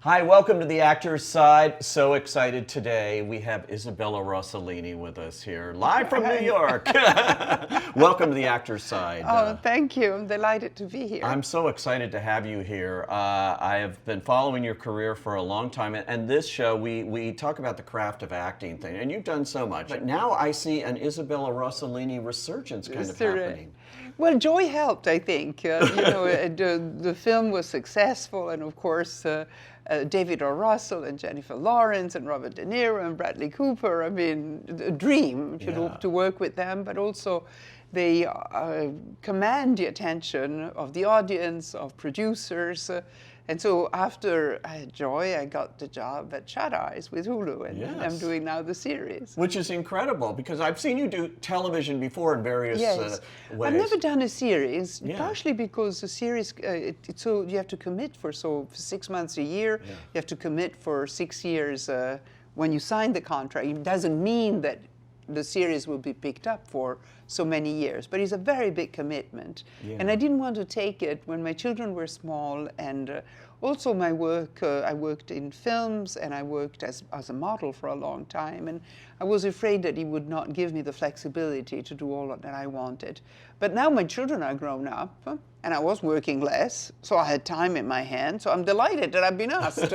Hi, welcome to the Actors Side. So excited today. We have Isabella Rossellini with us here, live from New York. Welcome to the Actors Side. Oh, thank you. I'm delighted to be here. I'm so excited to have you here. I have been following your career for a long time, and this show, we talk about the craft of acting thing, and you've done so much. But now I see an Isabella Rossellini resurgence kind of happening. Well, joy helped, I think. The film was successful, and of course, David O. Russell and Jennifer Lawrence and Robert De Niro and Bradley Cooper. I mean, a dream to work with them, but also they command the attention of the audience, of producers. And so after I had joy, I got the job at Shut Eyes with Hulu, and I'm doing now the series. Which is incredible, because I've seen you do television before in various ways. I've never done a series, partially because the series, so you have to commit for 6 months a year. You have to commit for 6 years when you sign the contract. It doesn't mean that the series will be picked up for so many years, but it's a very big commitment. And I didn't want to take it when my children were small, and also my work, I worked in films and I worked as a model for a long time, and I was afraid that he would not give me the flexibility to do all that I wanted. But now my children are grown up, and I was working less, so I had time in my hands, so I'm delighted that I've been asked.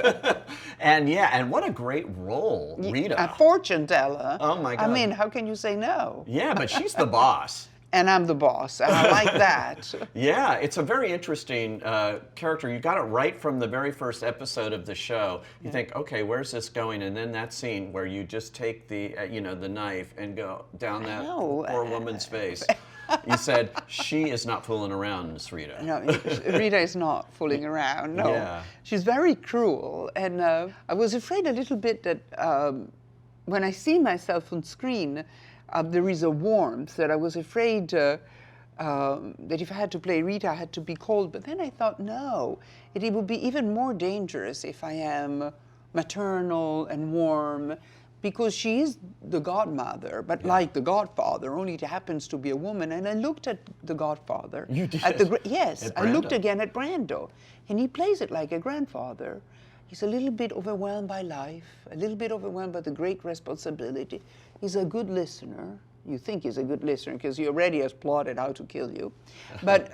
And what a great role, Rita. A fortune teller. Oh my God. I mean, how can you say no? Yeah, but she's the boss. And I'm the boss, and I like that. Yeah, it's a very interesting character. You got it right from the very first episode of the show. You think, okay, where's this going? And then that scene where you just take the, the knife and go down that poor woman's face. You said, she is not fooling around, Miss Rita. No, Rita is not fooling around, no. Yeah. She's very cruel, and I was afraid a little bit that when I see myself on screen, there is a warmth that I was afraid that if I had to play Rita, I had to be cold. But then I thought, no, it would be even more dangerous if I am maternal and warm, because she is the godmother, but like the Godfather, only it happens to be a woman. And I looked at the Godfather. You did? Yes, I looked again at Brando, and he plays it like a grandfather. He's a little bit overwhelmed by life, a little bit overwhelmed by the great responsibility. He's a good listener. You think he's a good listener because he already has plotted how to kill you. But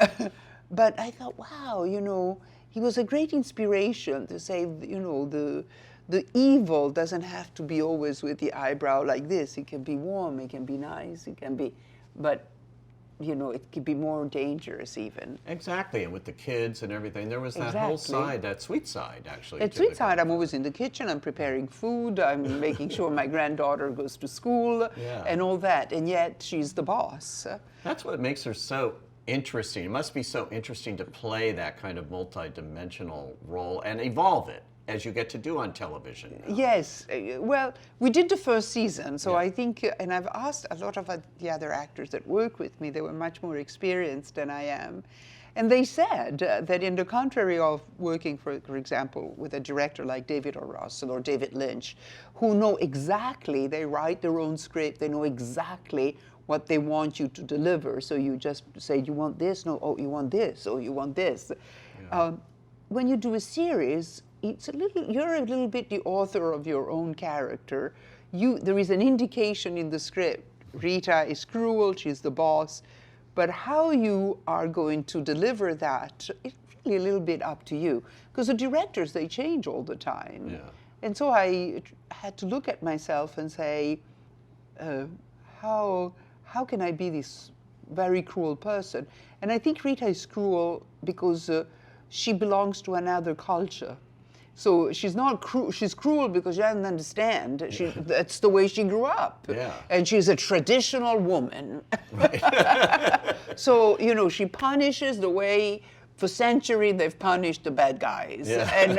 I thought, wow, he was a great inspiration to say, the evil doesn't have to be always with the eyebrow like this. It can be warm, it can be nice, it can be, but it could be more dangerous even. Exactly, and with the kids and everything, there was that whole side, that sweet side, actually. That sweet side, I'm always in the kitchen, I'm preparing food, I'm making sure my granddaughter goes to school, and all that, and yet she's the boss. That's what makes her so interesting. It must be so interesting to play that kind of multi-dimensional role and evolve it as you get to do on television. Yes, well, we did the first season, so I think, and I've asked a lot of the other actors that work with me, they were much more experienced than I am, and they said that in the contrary of working, for example, with a director like David O. Russell or David Lynch, who know exactly, they write their own script, they know exactly what they want you to deliver, so you just say, you want this? No, oh, you want this, oh, you want this. Yeah. When you do a series, you're a little bit the author of your own character. There is an indication in the script. Rita is cruel, she's the boss, but how you are going to deliver that is really a little bit up to you, because the directors, they change all the time. Yeah. And so I had to look at myself and say, how can I be this very cruel person? And I think Rita is cruel because she belongs to another culture. So she's not cruel. She's cruel because she doesn't understand. That's the way she grew up. Yeah. And she's a traditional woman. Right. So, she punishes the way for centuries they've punished the bad guys. Yeah. And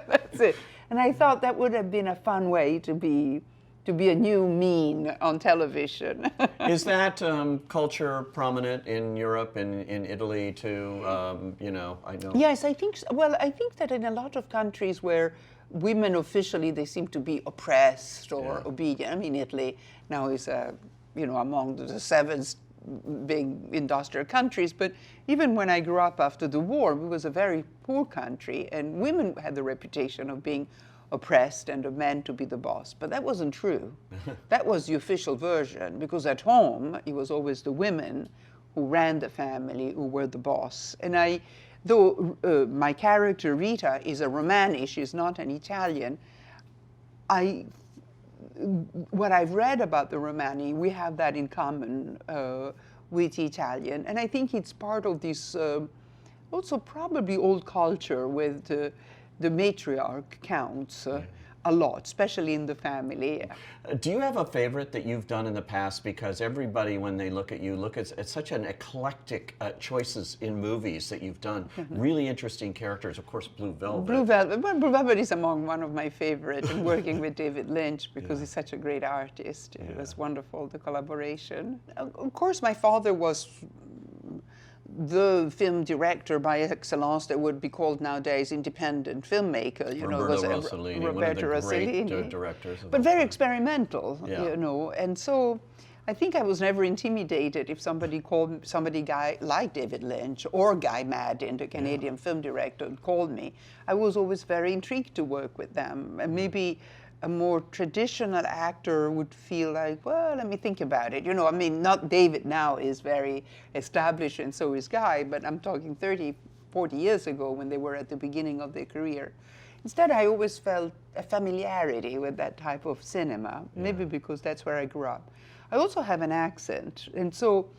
that's it. And I thought that would have been a fun way to be a new mean on television. Is that culture prominent in Europe and in Italy too? I know. Yes, I think so. Well, I think that in a lot of countries where women officially, they seem to be oppressed or obedient. I mean, Italy now is, among the seven big industrial countries, but even when I grew up after the war, it was a very poor country, and women had the reputation of being oppressed and of men to be the boss. But that wasn't true. That was the official version, because at home, it was always the women who ran the family, who were the boss. And though my character, Rita, is a Romani, she's not an Italian, what I've read about the Romani, we have that in common with Italian. And I think it's part of this also probably old culture with the matriarch counts a lot, especially in the family. Do you have a favorite that you've done in the past? Because everybody, when they look at you, look at such an eclectic choices in movies that you've done. Really interesting characters. Of course, Blue Velvet. Blue Velvet. Well, Blue Velvet is among one of my favorites, and working with David Lynch, because he's such a great artist. It was wonderful, the collaboration. Of course, my father was the film director by excellence that would be called nowadays independent filmmaker. You know, was Rossellini, Roberto one of the Rossellini, great directors. But very experimental, you know. And so I think I was never intimidated if somebody guy like David Lynch or Guy Maddin, the Canadian film director, called me. I was always very intrigued to work with them. And maybe a more traditional actor would feel like, well, let me think about it. You know, I mean, not David now is very established and so is Guy, but I'm talking 30, 40 years ago when they were at the beginning of their career. Instead, I always felt a familiarity with that type of cinema, maybe because that's where I grew up. I also have an accent, and so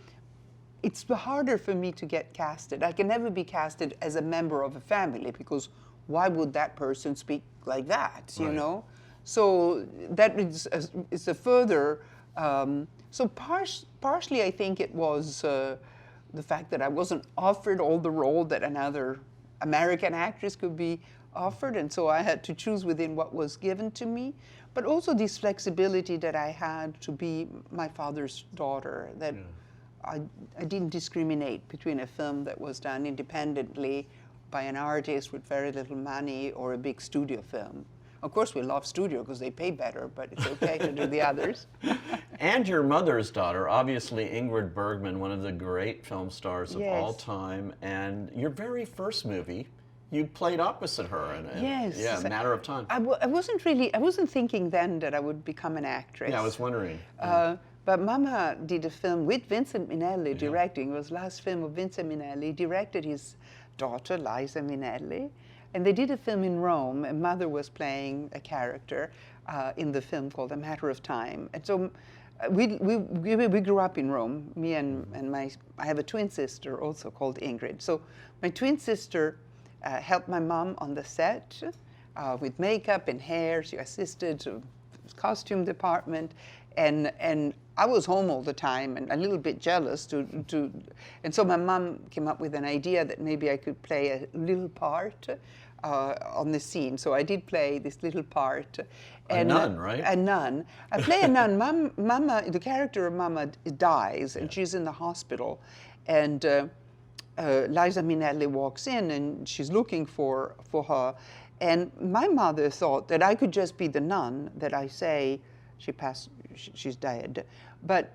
it's harder for me to get casted. I can never be casted as a member of a family, because why would that person speak like that, you know? So that is a further, so partially I think it was the fact that I wasn't offered all the role that another American actress could be offered, and so I had to choose within what was given to me, but also this flexibility that I had to be my father's daughter, that I didn't discriminate between a film that was done independently by an artist with very little money or a big studio film. Of course, we love studio because they pay better, but it's okay to do the others. And your mother's daughter, obviously Ingrid Bergman, one of the great film stars of all time. And your very first movie, you played opposite her in a matter of time. I wasn't thinking then that I would become an actress. Yeah, I was wondering. But Mama did a film with Vincent Minnelli directing. It was the last film of Vincent Minnelli. Directed his daughter, Liza Minnelli. And they did a film in Rome, and Mother was playing a character in the film called A Matter of Time. And so we grew up in Rome, me and I have a twin sister also called Ingrid. So my twin sister helped my mom on the set with makeup and hair. She assisted the costume department. And I was home all the time and a little bit jealous and so my mom came up with an idea that maybe I could play a little part on the scene. So I did play this little part. A nun, right? A nun. I play a nun. Mama, the character of Mama dies, and she's in the hospital. And Liza Minnelli walks in, and she's looking for her. And my mother thought that I could just be the nun, that I say, she's dead. But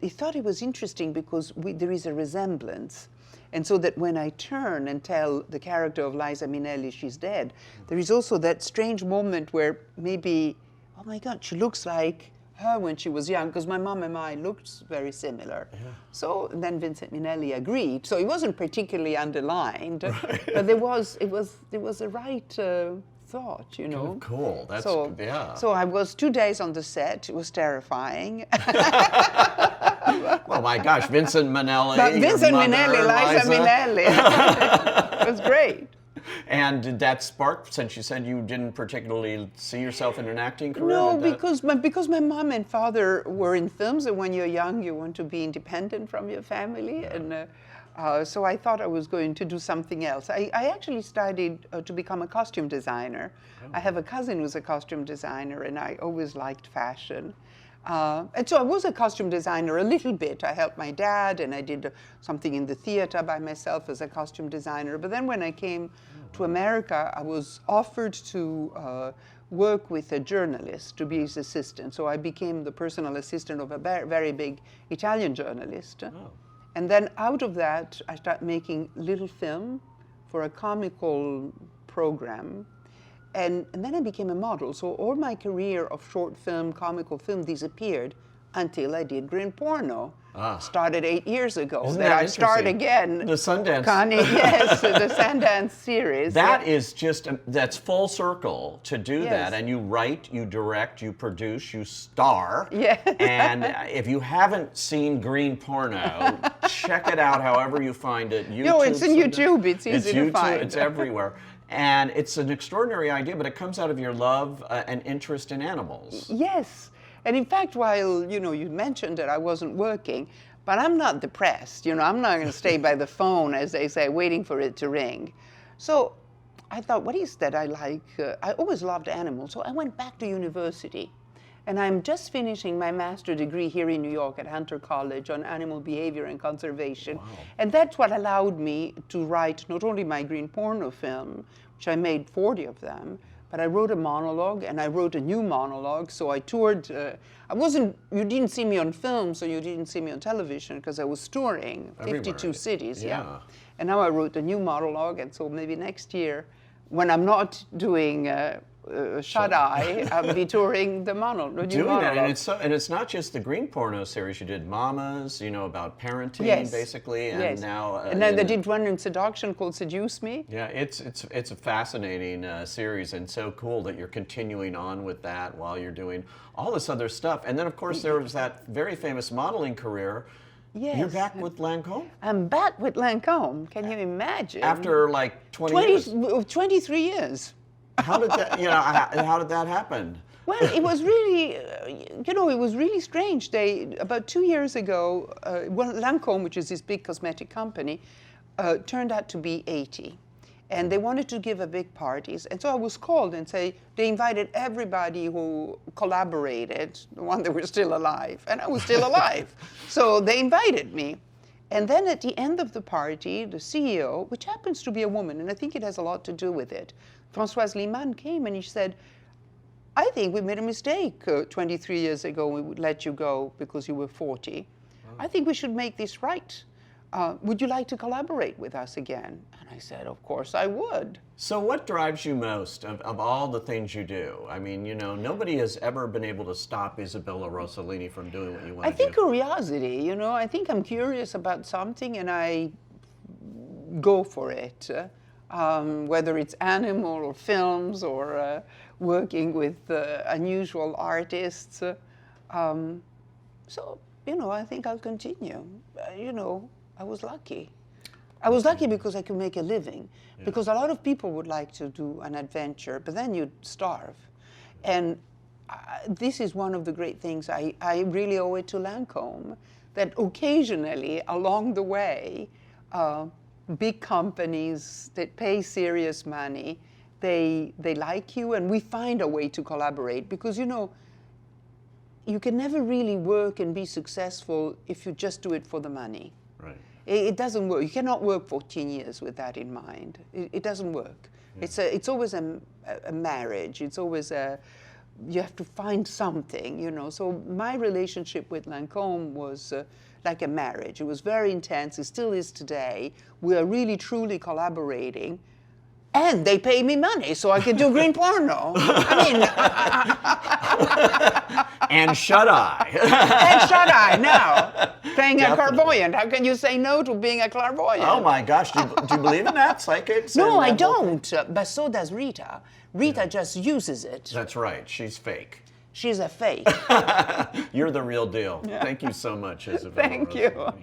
he thought it was interesting because there is a resemblance. And so that when I turn and tell the character of Liza Minnelli she's dead, there is also that strange moment where maybe, oh my God, she looks like her when she was young, because my mom and I looked very similar. So then Vincent Minnelli agreed. So it wasn't particularly underlined, but it was the right thought, you know. Cool. That's So I was 2 days on the set. It was terrifying. Well, my gosh, Vincent Minnelli. But Vincent Minnelli, Liza Minnelli. It was great. And did that spark, since you said you didn't particularly see yourself in an acting career? No, because my mom and father were in films, and when you're young, you want to be independent from your family. And so I thought I was going to do something else. I actually studied to become a costume designer. I have a cousin who's a costume designer, and I always liked fashion. And so I was a costume designer a little bit. I helped my dad, and I did something in the theater by myself as a costume designer. But then when I came to America, I was offered to work with a journalist to be his assistant. So I became the personal assistant of a very big Italian journalist. Oh. And then out of that, I started making little film for a comical program. And then I became a model. So all my career of short film, comical film disappeared until I did green porno. Started 8 years ago. Isn't then that I start again. The Sundance. Yes, the Sundance series. That is just, that's full circle to do Yes. that. And you write, you direct, you produce, you star. Yes. And if you haven't seen green porno, check it out however you find it. YouTube, No, it's in Sundance. YouTube. It's easy to YouTube, find. It's everywhere. And it's an extraordinary idea, but it comes out of your love and interest in animals. Yes. And in fact, while, you mentioned that I wasn't working, but I'm not depressed. I'm not going to stay by the phone, as they say, waiting for it to ring. So I thought, what is that I like? I always loved animals. So I went back to university. And I'm just finishing my master's degree here in New York at Hunter College on animal behavior and conservation. Wow. And that's what allowed me to write not only my green porno film, which I made 40 of them, but I wrote a monologue, and I wrote a new monologue. So I toured. You didn't see me on film, so you didn't see me on television, because I was touring 52 Everywhere. cities. Yeah. And now I wrote a new monologue, and so maybe next year, when I'm not doing Shut Eye, I'll be touring the monologue. Doing that, and it's not just the green porno series. You did Mamas, about parenting, Yes. basically, and Yes. now. And then they did one in seduction called Seduce Me. Yeah, it's a fascinating series, and so cool that you're continuing on with that while you're doing all this other stuff. And then, of course, there was that very famous modeling career. Yes. You're back with Lancome? I'm back with Lancome. Can you imagine? After like 20 years. 23 years. How did that, how did that happen? Well, it was really, it was really strange. About 2 years ago, Lancome, which is this big cosmetic company, turned out to be 80. And they wanted to give a big parties. And so I was called and they invited everybody who collaborated, the one that were still alive. And I was still alive. So they invited me. And then at the end of the party, the CEO, which happens to be a woman, and I think it has a lot to do with it, Françoise Liman came and he said, I think we made a mistake 23 years ago. We would let you go because you were 40. Oh. I think we should make this right. Would you like to collaborate with us again? And I said, of course I would. So what drives you most of all the things you do? I mean, nobody has ever been able to stop Isabella Rossellini from doing what you want to do. I think curiosity, I think I'm curious about something and I go for it. Whether it's animal or films or working with unusual artists. So, I think I'll continue. I was lucky. I was lucky because I could make a living. Yeah. Because a lot of people would like to do an adventure, but then you'd starve. And this is one of the great things. I really owe it to Lancome, that occasionally along the way, big companies that pay serious money, they like you, and we find a way to collaborate. Because, you can never really work and be successful if you just do it for the money. Right. It doesn't work. You cannot work 14 years with that in mind. It doesn't work. Yeah. It's always a marriage. It's always you have to find something, So my relationship with Lancome was like a marriage. It was very intense. It still is today. We are really, truly collaborating. And they pay me money so I can do green porno. And Shut Eye. And Shut Eye, now. Playing a clairvoyant. How can you say no to being a clairvoyant? Oh my gosh, do you believe in that? Psychics? No, I don't. But so does Rita. Rita just uses it. That's right. She's fake. She's a fake. You're the real deal. Yeah. Thank you so much, Isabella. Thank you.